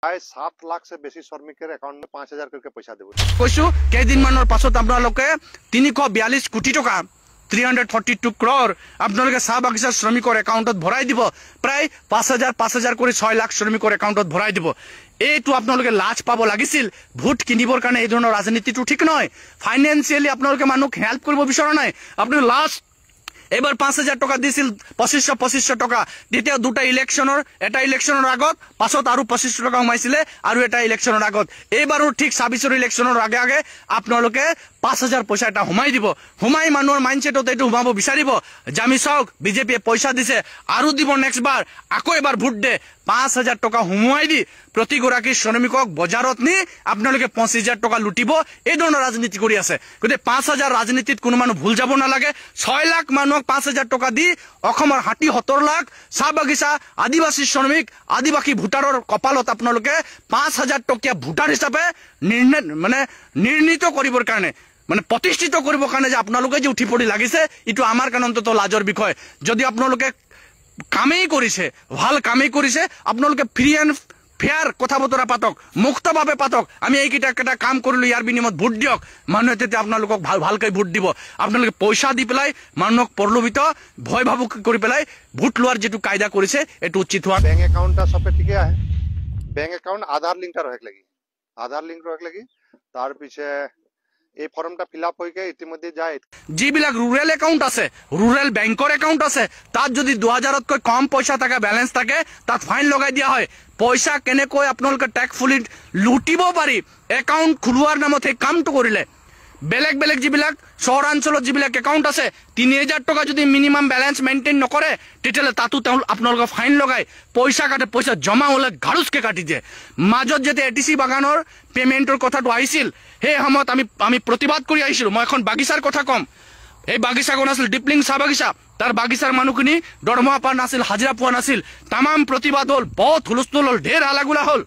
प्राय 7 लाख से बेसी श्रमिकर एकाउंट में 5,000 करके पैसा देव कैसो केदिन माনৰ পাছত আপোনালোকে 342 কোটি টকা 342 crore আপোনালোকে চাহ বাগিচাৰ শ্ৰমিকৰ একাউণ্টত ভৰাই দিব প্ৰায় 5,000 কৰি 6 লাখ শ্ৰমিকৰ একাউণ্টত ভৰাই দিব এইটো আপোনালোকে লাজ পাব লাগিছিল ভোট কিনিবৰ কাৰণে এই ধৰণৰ ৰাজনীতিটো ঠিক নহয় ফাইনান্সিয়ালি আপোনালোকে মানুহক হেল্প কৰিব বিচৰা নাই আপুনি লাষ্ট এবাৰ 5,000 টকা দিছিল 2500 টকা দ্বিতীয় দুটা ইলেকশনৰ এটা ইলেকশনৰ আগত পাছত আৰু 2500 টকা সোমাইছিলে আৰু এটা ইলেকশনৰ আগত এইবাৰো ঠিক 26 ইলেকশনৰ আগে আগে আপোনালোকে 5,000 পইচা এটা সোমাই দিব সোমাই মানুহৰ মাইন্ডসেটত এইটো সোমাব বিচাৰিব জামি চাওক বিজেপিয়ে পইচা দিছে আৰু দিব নেক্সট বাৰ আকৌ এবাৰ ভোট দে 5,000 টকা সোমাই দি প্ৰতিগৰাকী শ্ৰমিকক বজাৰত নি আপোনালোকে 25,000 টকা লুটিব এই ধৰণৰ ৰাজনীতি কৰি আছে গতে 5,000 ৰাজনীতিত কোনো মানুহ ভুল যাব নালাগে 6 লাখ মানুহক 5,000 টকা দি অসমৰ 70 লাখ চাহ বাগিচা আদিবাসী শ্ৰমিক আদিবাসী ভোটাৰৰ কপালত আপোনালোকে 5,000 টকা ভোটাৰ হিচাপে নিৰ্ণিত কৰিবৰ কাৰণে মানে প্ৰতিষ্ঠিত কৰিবৰ কাৰণে যে আপোনালোকে যে উঠি পৰি লাগিছে ইটো আমাৰ কাৰণত লাজৰ বিষয় যদি আপোনালোকে কামেই কৰিছে ভাল কামেই কৰিছে আপোনালোকে ফ্ৰী এণ্ড ফেয়াৰ কথা বতৰা পাতক মুক্তভাৱে পাতক আমি এইকেইটা কাম কৰিলো ইয়াৰ বিনিময়ত ভোট দিয়ক মানুহে তেতিয়া আপোনালোকক ভালকৈ ভোট দিব আপোনালোকে পইচা দি পেলাই মানুহক প্ৰলোভিত ভয় ভাবুক কৰি পেলাই ভোট লোৱাৰ যেটো কায়দা কৰিছে এটো উচিত হোৱা बैंक अकाउंट सब ठीक है बैंक अकाउंट आधार लिंक रहे लगी तार पीछे এই ফর্মটা ফিলআপ হইকে ইতিমধ্যে যায় যিবিলাক রুরাল একাউন্ট আছে রুরাল ব্যাংকৰ একাউন্ট আছে তাত যদি 2000তকৈ কম পইচা থাকে ব্যালেন্স থাকে তাত ফাইন লগাই দিয়া হয় পইচা কেনেকৈ আপোনালোকে ট্যাক্সফুলি লুটিব পাৰি একাউন্ট খুলোৱাৰ নামত এই কামটো কৰিলে বেলেগ বেলেগ যিবিলাক চহৰাঞ্চলত যিবিলাক একাউন্ট আছে 3,000 টকা যদি মিনিমাম ব্যালেন্স মেইনটেইন নকৰে তেতিয়ালে তাতো আপোনালোকে ফাইন লগাই পইচা কাটে পইচা জমা হলে ঘাৰুসকে কাটি দিয়ে মাজত যেতে এটিসি বাগানৰ পেমেন্টৰ কথাটো আহিছিল হে সময়ত আমি প্ৰতিবাদ কৰি আহিছিলো মই এখন বাগিচাৰ কথা কম এই বাগিচাখন আছিল ডিপলিং চাহ বাগিচা তাৰ বাগিচাৰ মানুহখিনি দৰমহা পোৱা নাছিল হাজিৰা পোৱা নাছিল तमाम প্ৰতিবাদ হল বহুত হুলস্থুল হল ঢেৰ হালাগুলা হল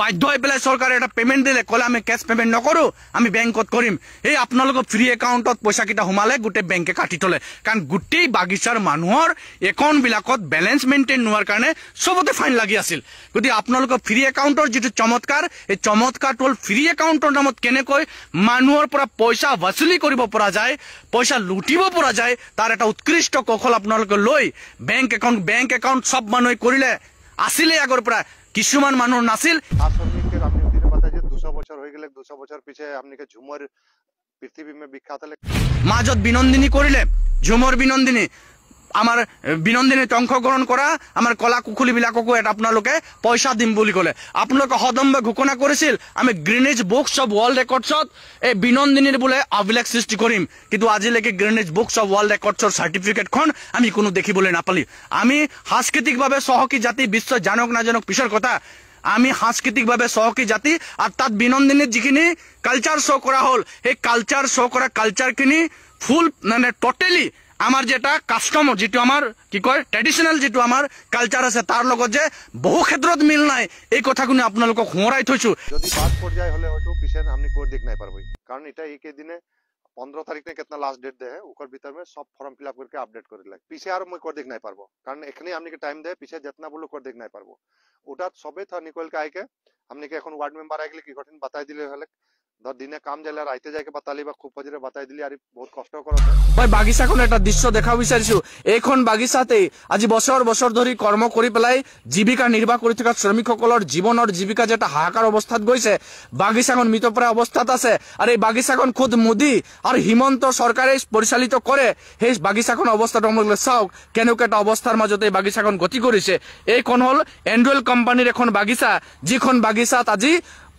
বাধ্য হৈ পেলাই চৰকাৰে এটা পেমেন্ট দিলে কলে আমি ক্যাশ পেমেন্ট নকৰো আমি বেংকত কৰিম এই আপোনালোকৰ ফ্ৰী একাউন্টত পইচা কিটা সোমালে গুটে বেংকে কাটি তলে কাৰণ গুটেই বাগিচাৰ মানুহৰ একাউন্ট বিলাকত ব্যালেন্স মেইনটেইন নোৱাৰ কাৰণে সবতে ফাইন লাগি আছিল গতি আপোনালোকৰ ফ্ৰী একাউন্টৰ যেটো চমৎকাৰ এই চমৎকাৰ টল ফ্ৰী একাউন্টৰ নামত কেনেকৈ মানুহৰ পৰা পইচা वसूली কৰিব পৰা যায় পইচা লুটিব পৰা যায় তাৰ এটা উৎকৃষ্ট কৌশল আপোনালোকে লৈ বেংক একাউন্ট সব মানুহে কৰিলে আসিলে আগৰ পৰা কিছুমান মানুহ নাছিল শ্রমিকের আপনি দিনে বাতাই যে 200 বছর হয়ে গেলে 200 বছর পিছে আপনিকে ঝুমর পৃথিবী মে বিখ্যাত হলে মাজত বিনন্দিনী কৰিলে ঝুমৰ বিনন্দিনী আমাৰ বিনন্দিনীত অংশগ্ৰহণ কৰা আমাৰ কলা কুকুলি বিলাককো এটা আপোনালোকে পইচা দিম বুলি কলে আপোনালোকে হদম্বে ঘোষণা কৰিছিল আমি গ্ৰিনিজ বুকস অফ ওয়াৰ্ল্ড ৰেকৰ্ডছত এই বিনন্দিনীৰ বুলে অভিলেখ সৃষ্টি কৰিম কিন্তু আজিলৈকে গ্ৰিনিজ বুকস অফ ওয়াৰ্ল্ড ৰেকৰ্ডছৰ সাৰ্টিফিকেটখন আমি কোনো দেখিবলৈ নাপালি আমি সাংস্কৃতিকভাৱে সহকী জাতি বিশ্ব জানক নাজানক পিছৰ কথা আমি সাংস্কৃতিকভাৱে সহকী জাতি আৰু তাত বিনন্দিনীৰ যিখিনি কালচাৰ শো কৰা হল এই কালচাৰ শো কৰা কালচাৰখিনি ফুল মানে টোটালি আমার যেটা কাস্টম যেটো আমার কি কয় ট্রেডিশনাল যেটো আমার কালচার আছে তার লগত যে বহু ক্ষেত্ৰত মিল নাই এই কথাগুনি আপোনালোকক হোঁৰাই থৈছো যদি বাদ পর্যায় হলে হয়তো পিছে আপনি কোড দেখ নাই পারবই কারণ এটা একে দিনে 15 तारीख ने कितना लास्ट डेट दे है ओकर भीतर में सब फॉर्म फिलअप करके अपडेट करे लाग पीछे और मैं कोड देख नहीं पारबो कारण एखनी हमनी के टाइम दे पीछे जितना बोलो कोड देख नहीं पारबो ওটা সবে থা নিকল के आके हमनी के এখন ওয়ার্ড মেম্বার আইগলি কি কঠিন বাতাই দিলে হলে ধর দিনে কাম জালে রাইতে যাইকে বাতালি বা খুব ফজরে বাতাই দিলি আর বহুত কষ্ট করতে ভাই বাগিচাখন এটা দৃশ্য দেখা বিচাৰিছো এইখন বাগিচাতে আজি বছৰ ধৰি কৰ্ম কৰি পেলাই জীৱিকা নিৰ্বাহ কৰি থকা শ্ৰমিকসকলৰ জীৱনৰ জীৱিকা যেটা হাহাকাৰ অৱস্থাত গৈছে বাগিচাখন মৃতপ্ৰায় অৱস্থাত আছে আৰু এই বাগিচাখন খুদ মোদী আৰু হিমন্ত চৰকাৰে পৰিচালিত কৰে সেই বাগিচাখন অৱস্থাটো আমাক চাওক কেনেকুৱা এটা অৱস্থাৰ মাজতে এই বাগিচাখন গতি কৰিছে এইখন হল এন্ডুৱেল কোম্পানীৰ এখন বাগিচা যিখন বাগিচাত আজি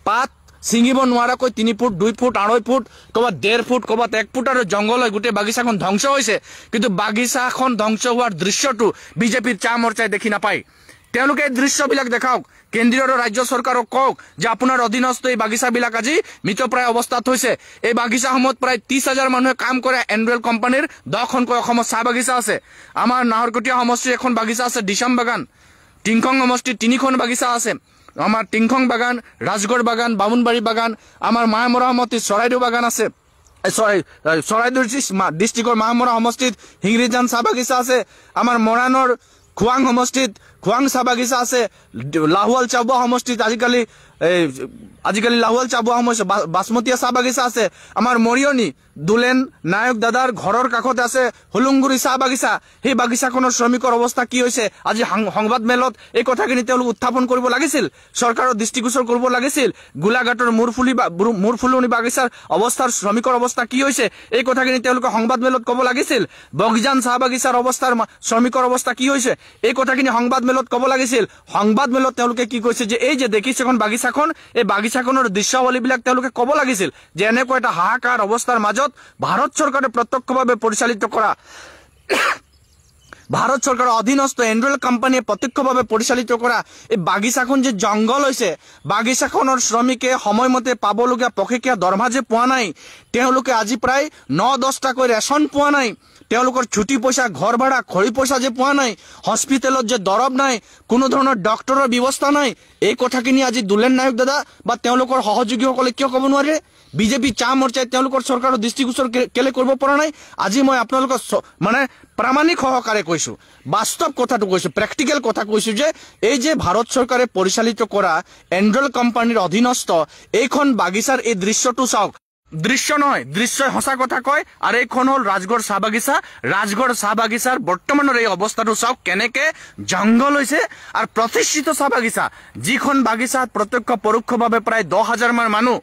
পাত সিঙ্গিব নোৱাৰাকৈ 3 ফুট 2 ফুট 2.5 ফুট কবাত 1.5 ফুট কবাত 1 ফুট আৰু জংগল হৈ গুটে বাগিচাখন ধ্বংস হৈছে কিন্তু বাগিচাখন ধ্বংস হোৱাৰ দৃশ্যটো বিজেপিৰ চা মৰ্চাই দেখি নাপায় তেওঁলোকে এই দৃশ্যবিলাক দেখাওক কেন্দ্ৰীয় আৰু ৰাজ্য চৰকাৰক কওক যে আপোনাৰ অধীনস্থ এই বাগিচাবিলাক আজি মৃতপ্ৰায় অৱস্থাত হৈছে এই বাগিচাসমূহত প্ৰায় 30,000 মানুহে কাম কৰে এন্ডুৱেল কোম্পানীৰ 10খনকৈ অসমত চাহ বাগিচা আছে আমাৰ নাহৰকটীয়া সমষ্টিৰ এখন বাগিচা আছে দিছাম বাগান টিংখং সমষ্টিৰ 3খন বাগিচা আছে আমাৰ টিংখং বাগান ৰাজগড় বাগান বামুনবাড়ি বাগান আমাৰ মায়ামৰা সমষ্টিত চৰাইদেউ বাগান আছে চৰাইদেউ ডিস্ট্ৰিক্টৰ মায়ামৰা সমষ্টিত হিংৰিজান চাহ বাগিচা আছে আমাৰ মৰাণৰ খুৱাং সমষ্টিত খোৱাং চাহ বাগিচা আছে, লাহোৱাল চাবুৱা সমষ্টিত আজিকালি লাহোৱাল চাবুৱা সমষ্টি বাসমতীয়া চাহ বাগিচা আছে। আমাৰ মৰিয়নি দুলেন নায়ক দাদাৰ ঘৰৰ কাষতে আছে হুলুংগুৰি চাহ বাগিচা। সেই বাগিচাখনৰ শ্ৰমিকৰ অৱস্থা কি হৈছে আজি সংবাদ মেলত এই কথাখিনি তেওঁলোক উত্থাপন কৰিব লাগিছিল, চৰকাৰৰ দৃষ্টিগোচৰ কৰিব লাগিছিল। গোলাঘাটৰ মূৰফুলনি বাগিচাৰ অৱস্থাৰ শ্ৰমিকৰ অৱস্থা কি হৈছে এই কথাখিনি তেওঁলোকে সংবাদ মেলত ক'ব লাগিছিল। বগিজান চাহ বাগিচাৰ অৱস্থাৰ শ্ৰমিকৰ অৱস্থা কি হৈছে এই কথাখিনি সংবাদ মেলত ক'ব লাগিছিল। সংবাদ মেলত তেওঁলোকে কি কৈছে যে এই যে দেখিছে এখন বাগিচাখন, এই বাগিচাখনৰ দৃশ্যাৱলীবিলাক তেওঁলোকে ক'ব লাগিছিল যে এনেকুৱা এটা হাহাকাৰ অৱস্থাৰ মাজত ভাৰত চৰকাৰে প্ৰত্যক্ষভাৱে পৰিচালিত কৰা, ভাৰত চৰকাৰৰ অধীনস্থ এন্ড্ৰইল কোম্পানীয়ে প্ৰত্যক্ষভাৱে পৰিচালিত কৰা এই বাগিচাখন যে জংঘল হৈছে, বাগিচাখনৰ শ্ৰমিকে সময়মতে পাবলগীয়া পষেকীয়া দৰমহা যে পোৱা নাই, তেওঁলোকে আজি প্ৰায় 9-10টাকৈ ৰেচন পোৱা নাই, তেওঁলোকৰ ছুটি পইচা, ঘৰ ভাড়া, খৰি পইচা যে পোৱা নাই, হস্পিটেলত যে দৰৱ নাই, কোনো ধৰণৰ ডক্টৰৰ ব্যৱস্থা নাই, এই কথাখিনি আজি দুলেন নায়ক দাদা বা তেওঁলোকৰ সহযোগীসকলে কিয় ক'ব নোৱাৰে? বিজেপি চাহ মৰ্চাই তেওঁলোকৰ চৰকাৰৰ দৃষ্টিগোচৰ কেলে কৰিব পৰা নাই? আজি মই আপোনালোকৰ মানে প্ৰামাণিক সহকাৰে কৈছো, বাস্তৱ কথাটো কৈছো, প্ৰেক্টিকেল কথা কৈছো যে এই যে ভাৰত চৰকাৰে পৰিচালিত কৰা এন্ড্ৰইল কোম্পানীৰ অধীনস্থ এইখন বাগিচাৰ এই দৃশ্যটো চাওক। দৃশ্য নহয়, দৃশ্যই সঁচা কথা কয়। আৰু এইখন হ'ল ৰাজগড় চাহ বাগিচা। ৰাজগড় চাহ বাগিচাৰ বৰ্তমানৰ এই অৱস্থাটো চাওক, কেনেকে জংঘল হৈছে। আৰু প্ৰতিষ্ঠিত চাহ বাগিচা, যিখন বাগিচাত প্ৰত্যক্ষ পৰোক্ষভাৱে প্ৰায় 10,000 মান মানুহ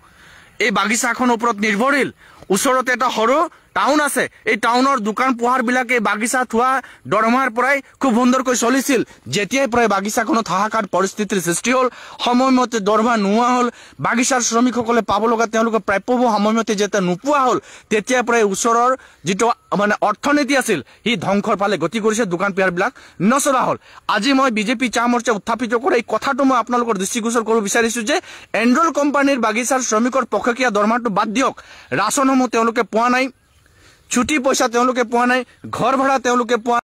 এই বাগিচাখনৰ ওপৰত নিৰ্ভৰশীল। ওচৰতে এটা সৰু টাউন আছে, এই টাউনৰ দোকান পোহাৰ বিলাকে বাগিচা থোৱা দৰমহাৰ পৰাই খুব সুন্দৰকৈ চলিছিল। যেতিয়াই প্ৰায় বাগিচাখনত হাহাকাৰ পৰিস্থিতিৰ সৃষ্টি হ'ল, সময়মতে দৰমহা নোহোৱা হ'ল, বাগিচাৰ শ্ৰমিকসকলে পাব লগা তেওঁলোকৰ প্ৰাপ্যবোৰ সময়মতে যেতিয়া নোপোৱা হ'ল, তেতিয়া প্ৰায় ওচৰৰ যিটো মানে অৰ্থনীতি আছিল সি ধ্বংসৰ ফালে গতি কৰিছে, দোকান পোহাৰবিলাক নচলা হ'ল। আজি মই বিজেপি চাহ মৰ্চা উত্থাপিত কৰা এই কথাটো মই আপোনালোকৰ দৃষ্টিগোচৰ কৰিব বিচাৰিছো যে এন্ড্ৰইল কোম্পানীৰ বাগিচাৰ শ্ৰমিকৰ পষেকীয়া দৰমহাটো বাদ দিয়ক, ৰাচনসমূহ তেওঁলোকে পোৱা নাই, ছুটি পইচা তেওঁলোকে পোৱা নাই, ঘৰ ভাড়া তেওঁলোকে পোৱা